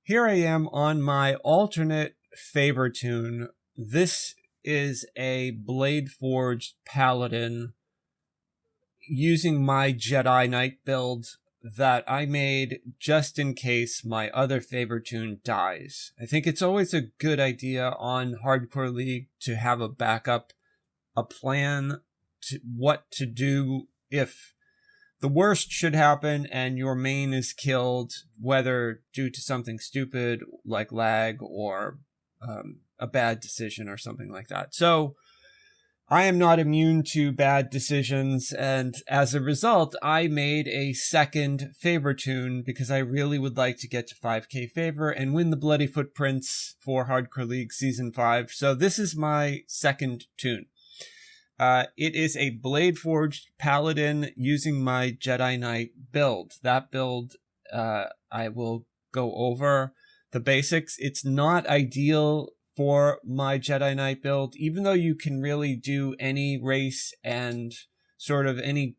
Here I am on my alternate favor tune. This is a Bladeforged Paladin using my Jedi Knight build that I made just in case my other favor tune dies. I think it's always a good idea on Hardcore League to have a backup, a plan to what to do if the worst should happen and your main is killed, whether due to something stupid like lag or a bad decision or something like that. So I am not immune to bad decisions, and as a result, I made a second favor tune because I really would like to get to 5k favor and win the Bloody Footprints for Hardcore League Season 5. So this is my second tune. It is a Bladeforged Paladin using my Jedi Knight build. That build, I will go over the basics. It's not ideal for my Jedi Knight build, even though you can really do any race and sort of any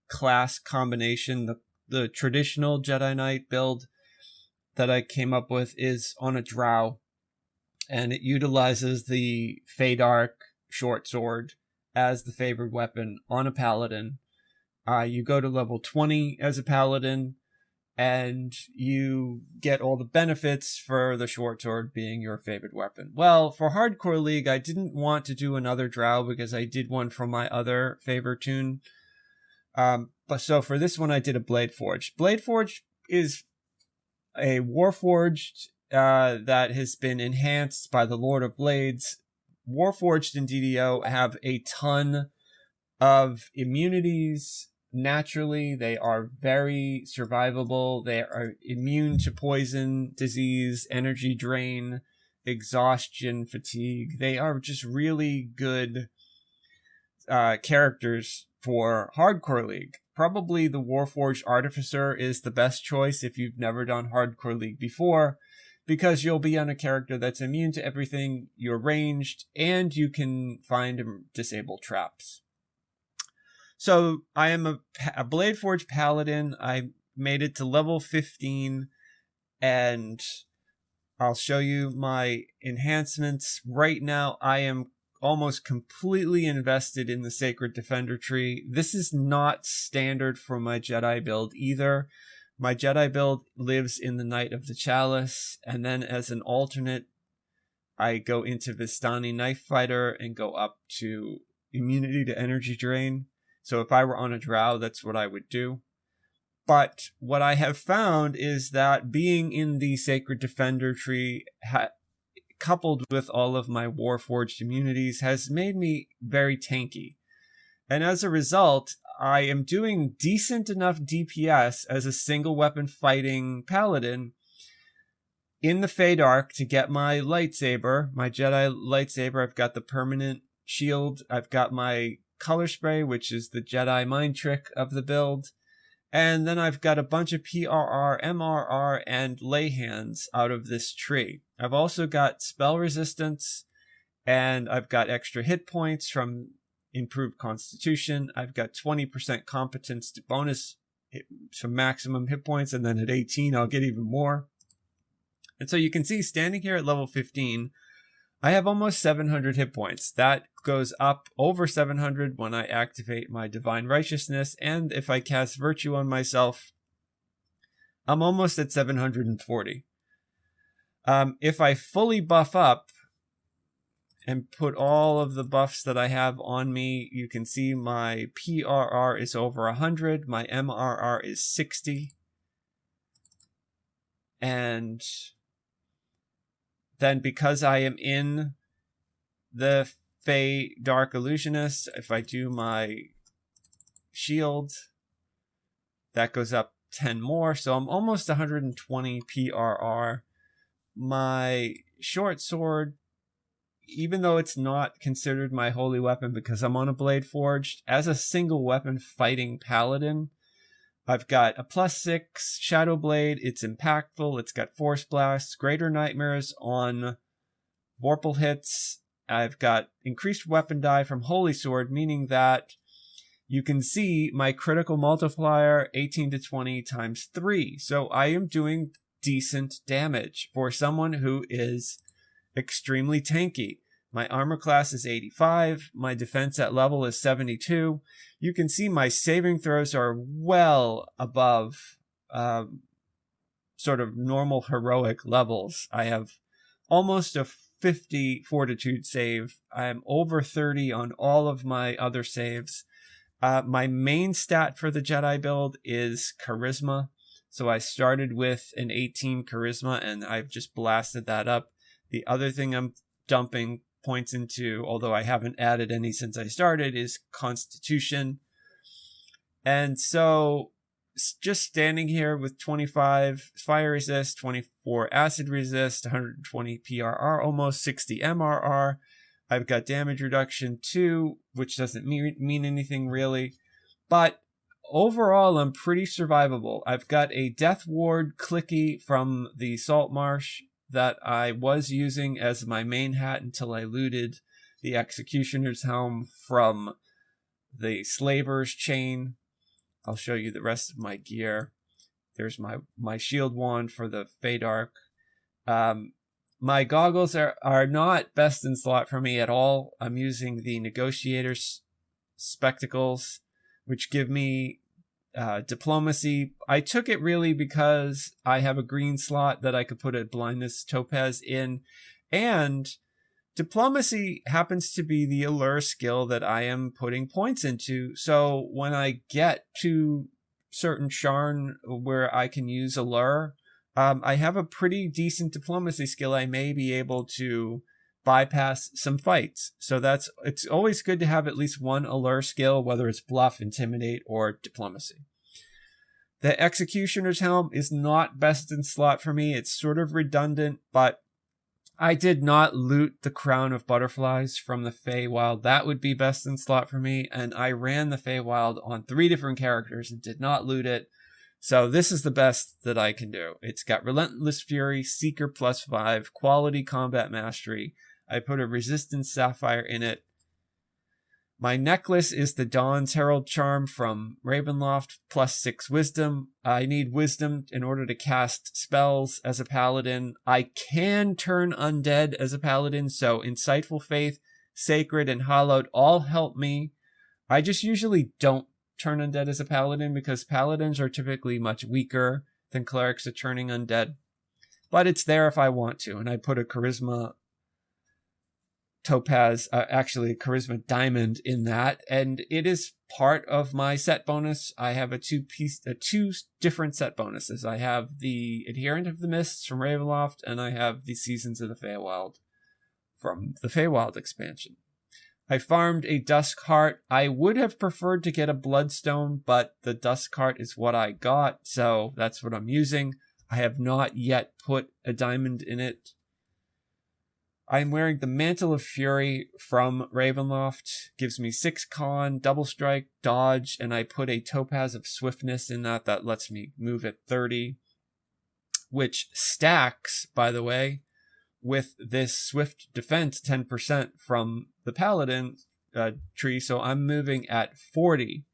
class combination. The traditional Jedi Knight build that I came up with is on a drow, and it utilizes the Feydark shortsword as the favored weapon on a paladin. You go to level 20 as a paladin, and you get all the benefits for the shortsword being your favorite weapon. Well, for Hardcore League, I didn't want to do another drow because I did one from my other favor tune. But so for this one, I did a Bladeforged. Bladeforged is a Warforged that has been enhanced by the Lord of Blades. Warforged and DDO have a ton of immunities. Naturally, they are very survivable. They are immune to poison, disease, energy drain, exhaustion, fatigue. They are just really good characters for Hardcore League. Probably the Warforged Artificer is the best choice if you've never done Hardcore League before, because you'll be on a character that's immune to everything, you're ranged, and you can find and disable traps. So I am a Bladeforged Paladin. I made it to level 15, and I'll show you my enhancements. Right now, I am almost completely invested in the Sacred Defender tree. This is not standard for my Jedi build either. My Jedi build lives in the Knight of the Chalice, and then as an alternate, I go into Vistani Knife Fighter and go up to immunity to energy drain. So if I were on a drow, that's what I would do. But what I have found is that being in the Sacred Defender tree, coupled with all of my Warforged immunities, has made me very tanky. And as a result, I am doing decent enough DPS as a single weapon fighting paladin in the Feydark to get my lightsaber, my Jedi lightsaber. I've got the permanent shield. I've got my color spray, which is the Jedi mind trick of the build. And then I've got a bunch of PRR, MRR, and lay hands out of this tree. I've also got spell resistance, and I've got extra hit points from improved constitution. I've got 20% competence to bonus to maximum hit points, and then at 18 I'll get even more. And so you can see, standing here at level 15, I have almost 700 hit points. That goes up over 700 when I activate my Divine Righteousness, and if I cast Virtue on myself, I'm almost at 740. If I fully buff up and put all of the buffs that I have on me, you can see my PRR is over 100, my MRR is 60, and then because I am in the Feydark Illusionist, if I do my shield, that goes up 10 more, so I'm almost 120 PRR. My short sword, even though it's not considered my holy weapon because I'm on a Bladeforged, as a single weapon fighting paladin, I've got a +6 Shadow Blade. It's impactful. It's got Force Blasts, Greater Nightmares on Vorpal hits. I've got increased weapon die from Holy Sword, meaning that you can see my critical multiplier 18 to 20 times 3. So I am doing decent damage for someone who is extremely tanky. My armor class is 85. My defense at level is 72. You can see my saving throws are well above sort of normal heroic levels. I have almost a 50 fortitude save. I'm over 30 on all of my other saves. My main stat for the Jedi build is charisma. So I started with an 18 charisma and I've just blasted that up. The other thing I'm dumping points into, although I haven't added any since I started, is constitution. And so just standing here with 25 fire resist, 24 acid resist, 120 PRR, almost 60 MRR. I've got damage reduction too, which doesn't mean anything really. But overall, I'm pretty survivable. I've got a Death Ward clicky from the Salt Marsh that I was using as my main hat until I looted the Executioner's Helm from the Slaver's Chain. I'll show you the rest of my gear. There's my shield wand for the Feydark. My goggles are not best in slot for me at all. I'm using the Negotiator's spectacles, which give me diplomacy. I took it really because I have a green slot that I could put a blindness topaz in, and diplomacy happens to be the allure skill that I am putting points into. So when I get to certain Sharn where I can use allure, I have a pretty decent diplomacy skill. I may be able to bypass some fights. So it's always good to have at least one allure skill, whether it's bluff, intimidate, or diplomacy. The Executioner's Helm is not best in slot for me. It's sort of redundant, but I did not loot the Crown of Butterflies from the Feywild. That would be best in slot for me, and I ran the Feywild on 3 different characters and did not loot it. So this is the best that I can do. It's got Relentless Fury, Seeker +5, Quality Combat Mastery. I put a Resistance Sapphire in it. My necklace is the Dawn's Herald Charm from Ravenloft, +6 Wisdom. I need Wisdom in order to cast spells as a paladin. I can turn undead as a paladin, so Insightful Faith, Sacred, and Hallowed all help me. I just usually don't turn undead as a paladin because paladins are typically much weaker than clerics at turning undead. But it's there if I want to, and I put a Charisma topaz, actually a Charisma diamond in that, and it is part of my set bonus. I have two different set bonuses. I have the Adherent of the Mists from Ravenloft, and I have the Seasons of the Feywild from the Feywild expansion. I farmed a Dusk Heart. I would have preferred to get a Bloodstone, but the Dusk Heart is what I got, so that's what I'm using. I have not yet put a diamond in it. I'm wearing the Mantle of Fury from Ravenloft. Gives me 6 con, double strike, dodge, and I put a Topaz of Swiftness in that. That lets me move at 30, which stacks, by the way, with this Swift Defense 10% from the Paladin tree. So I'm moving at 40,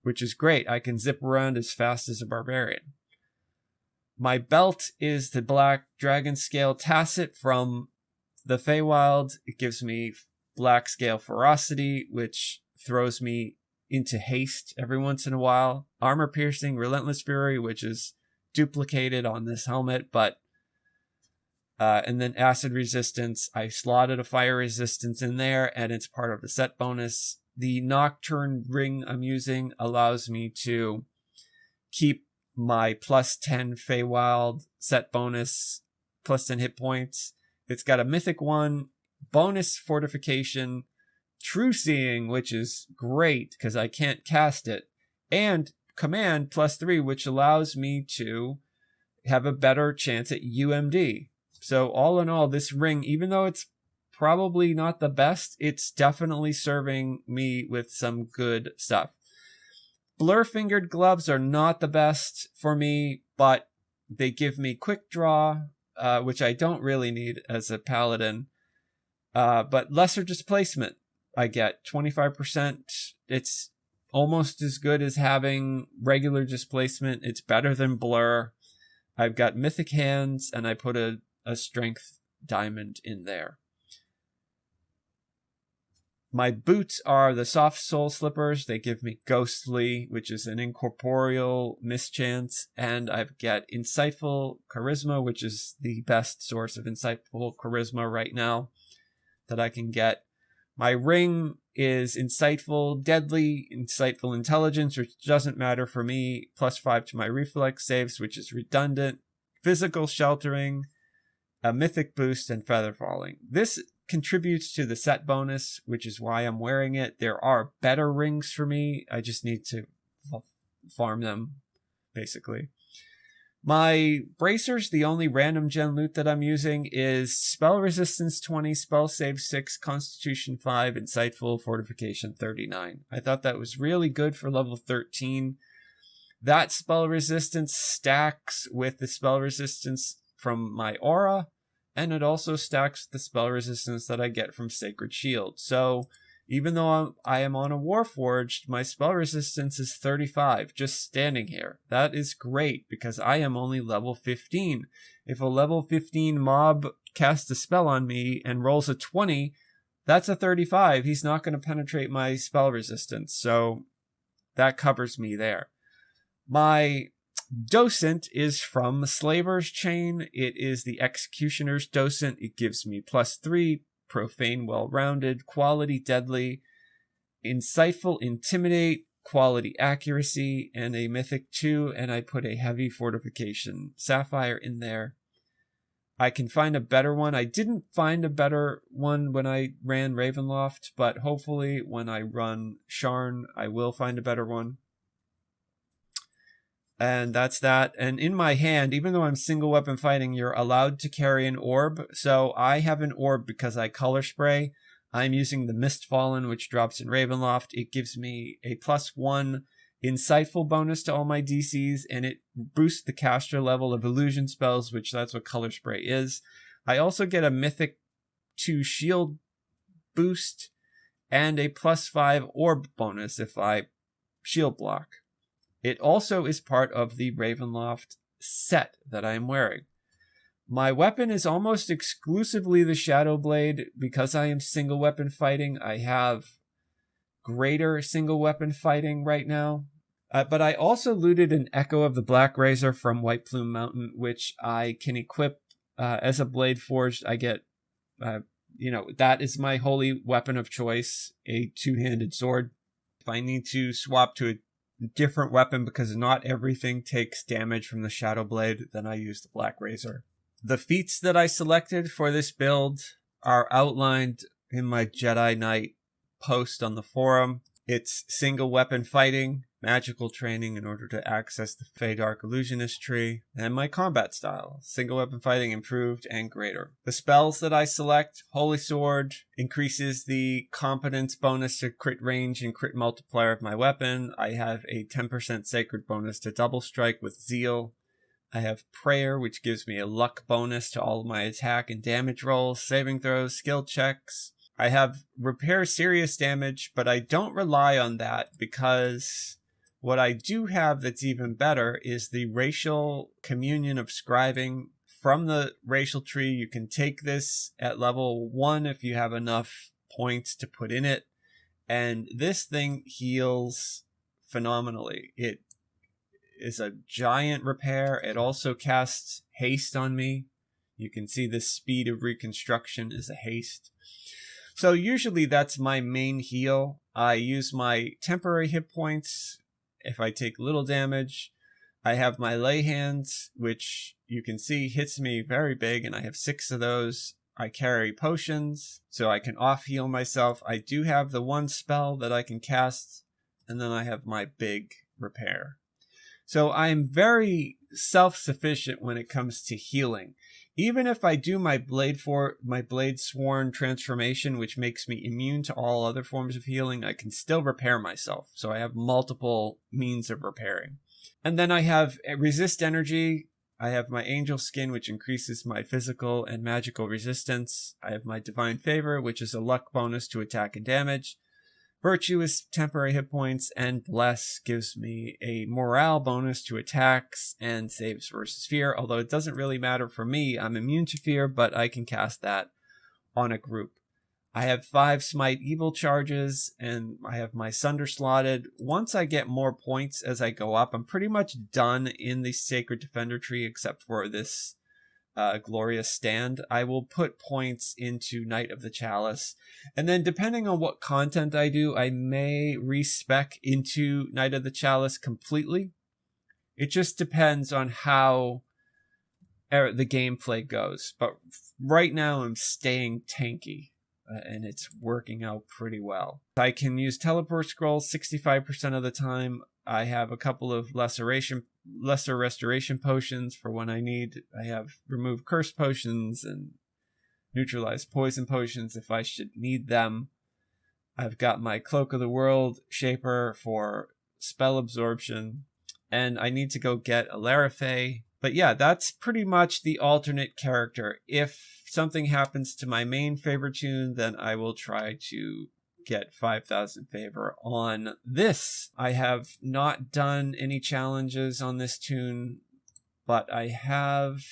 which is great. I can zip around as fast as a barbarian. My belt is the Black Dragon Scale Tacet from the Feywild. It gives me Black Scale Ferocity, which throws me into haste every once in a while. Armor Piercing, Relentless Fury, which is duplicated on this helmet, but and then Acid Resistance. I slotted a Fire Resistance in there, and it's part of the set bonus. The Nocturne Ring I'm using allows me to keep my +10 Feywild set bonus, +10 hit points. It's got a Mythic 1, bonus fortification, True Seeing, which is great because I can't cast it, and Command +3, which allows me to have a better chance at UMD. So all in all, this ring, even though it's probably not the best, it's definitely serving me with some good stuff. Blur-fingered gloves are not the best for me, but they give me quick draw, which I don't really need as a paladin, but lesser displacement I get, 25%. It's almost as good as having regular displacement. It's better than blur. I've got mythic hands, and I put a strength diamond in there. My boots are the soft soul slippers. They give me ghostly, which is an incorporeal mischance, and I've got insightful charisma, which is the best source of insightful charisma right now that I can get. My ring is insightful deadly, insightful intelligence, which doesn't matter for me, +5 to my reflex saves, which is redundant, physical sheltering, a mythic boost, and feather falling. This contributes to the set bonus, which is why I'm wearing it. There are better rings for me. I just need to farm them, basically. My bracers, the only random gen loot that I'm using, is spell resistance 20, spell save 6, constitution 5, insightful, fortification 39. I thought that was really good for level 13. That spell resistance stacks with the spell resistance from my aura, and it also stacks with the spell resistance that I get from Sacred Shield. So even though I am on a Warforged, my spell resistance is 35 just standing here. That is great because I am only level 15. If a level 15 mob casts a spell on me and rolls a 20, that's a 35. He's not going to penetrate my spell resistance, so that covers me there. My docent is from Slaver's Chain. It is the Executioner's docent. It gives me +3, profane, well-rounded, quality, deadly, insightful, intimidate, quality, accuracy, and a mythic 2, and I put a heavy fortification sapphire in there. I can find a better one. I didn't find a better one when I ran Ravenloft, but hopefully when I run Sharn, I will find a better one. And that's that. And in my hand, even though I'm single weapon fighting, you're allowed to carry an orb. So I have an orb because I color spray. I'm using the Mistfallen, which drops in Ravenloft. It gives me a +1 insightful bonus to all my DCs, and it boosts the caster level of illusion spells, which that's what color spray is. I also get a mythic 2 shield boost and a +5 orb bonus if I shield block. It also is part of the Ravenloft set that I am wearing. My weapon is almost exclusively the Shadow Blade. Because I am single weapon fighting, I have greater single weapon fighting right now. But I also looted an Echo of the Black Razor from White Plume Mountain, which I can equip as a Bladeforged. I get, that is my holy weapon of choice, a two-handed sword. If I need to swap to a different weapon because not everything takes damage from the Shadow Blade, then I use the Black Razor. The feats that I selected for this build are outlined in my Jedi Knight post on the forum. It's single weapon fighting, magical training in order to access the Feydark illusionist tree, and my combat style, single weapon fighting improved and greater. The spells that I select: Holy Sword increases the competence bonus to crit range and crit multiplier of my weapon. I have a 10% sacred bonus to double strike with Zeal. I have Prayer, which gives me a luck bonus to all of my attack and damage rolls, saving throws, skill checks. I have Repair Serious Damage, but I don't rely on that because what I do have that's even better is the Racial Communion of Scribing. From the racial tree, you can take this at level 1 if you have enough points to put in it, and this thing heals phenomenally. It is a giant repair. It also casts haste on me. You can see the speed of reconstruction is a haste. So usually that's my main heal. I use my temporary hit points if I take little damage. I have my lay hands, which you can see hits me very big, and I have 6 of those. I carry potions, so I can off heal myself. I do have the one spell that I can cast, and then I have my big repair. So I am very self-sufficient when it comes to healing. Even if I do my Blade Sworn transformation, which makes me immune to all other forms of healing, I can still repair myself. So I have multiple means of repairing. And then I have Resist Energy. I have my Angel Skin, which increases my physical and magical resistance. I have my Divine Favor, which is a luck bonus to attack and damage. Virtue is temporary hit points, and Bless gives me a morale bonus to attacks and saves versus fear, although it doesn't really matter for me. I'm immune to fear, but I can cast that on a group. I have 5 Smite Evil charges, and I have my Sunder slotted. Once I get more points as I go up, I'm pretty much done in the Sacred Defender tree, except for this Glorious Stand. I will put points into Knight of the Chalice, and then depending on what content I do, I may respec into Knight of the Chalice completely. It just depends on how the gameplay goes, but right now I'm staying tanky, and it's working out pretty well. I can use teleport scrolls 65% of the time. I have a couple of lesser restoration potions for when I need. I have remove curse potions and neutralize poison potions if I should need them. I've got my Cloak of the World Shaper for spell absorption, and I need to go get a Larafay. But yeah, that's pretty much the alternate character. If something happens to my main favorite tune, then I will try to get 5,000 favor on this. I have not done any challenges on this tune, but I have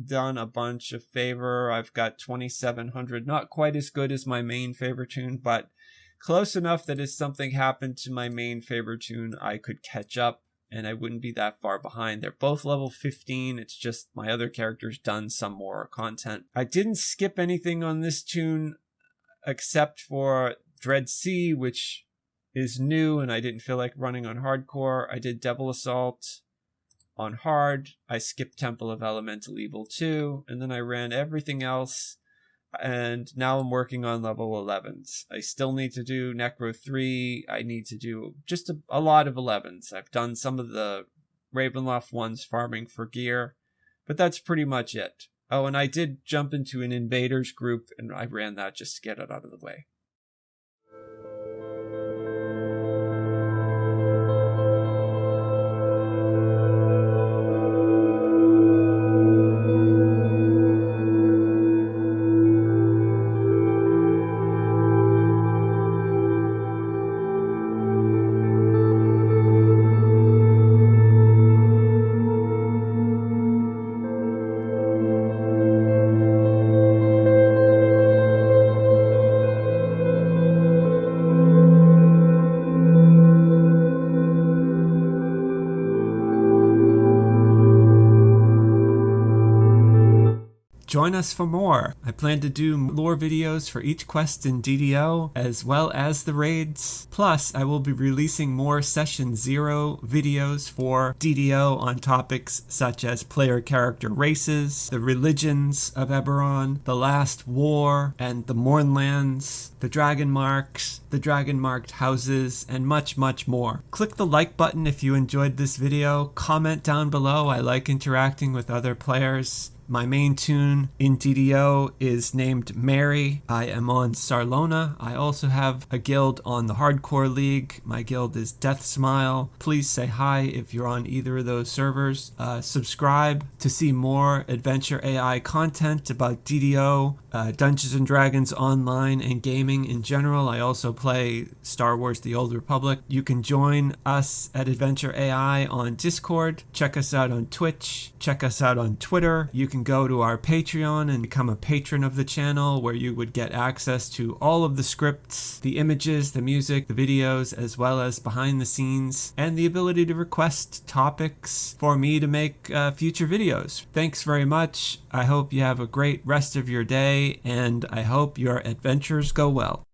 done a bunch of favor. I've got 2,700, not quite as good as my main favorite tune, but close enough that if something happened to my main favorite tune, I could catch up and I wouldn't be that far behind. They're both level 15. It's just my other character's done some more content. I didn't skip anything on this tune except for Dread Sea, which is new, and I didn't feel like running on hardcore. I did Devil Assault on hard. I skipped Temple of Elemental Evil 2, and then I ran everything else, and now I'm working on level 11s. I still need to do Necro 3. I need to do just a lot of 11s. I've done some of the Ravenloft ones farming for gear, but that's pretty much it. Oh, and I did jump into an Invaders group, and I ran that just to get it out of the way. Join us for more. I plan to do lore videos for each quest in DDO, as well as the raids. Plus, I will be releasing more Session 0 videos for DDO on topics such as player character races, the religions of Eberron, the Last War, and the Mournlands, the Dragon Marks, the Dragon Marked houses, and much, much more. Click the like button if you enjoyed this video. Comment down below. I like interacting with other players. My main tune in DDO is named Mary. I am on Sarlona. I also have a guild on the Hardcore League. My guild is Death Smile. Please say hi if you're on either of those servers. Subscribe to see more Adventure AI content about DDO, Dungeons & Dragons Online, and gaming in general. I also play Star Wars The Old Republic. You can join us at Adventure AI on Discord. Check us out on Twitch. Check us out on Twitter. You can go to our Patreon and become a patron of the channel, where you would get access to all of the scripts, the images, the music, the videos, as well as behind the scenes, and the ability to request topics for me to make future videos. Thanks very much. I hope you have a great rest of your day, and I hope your adventures go well.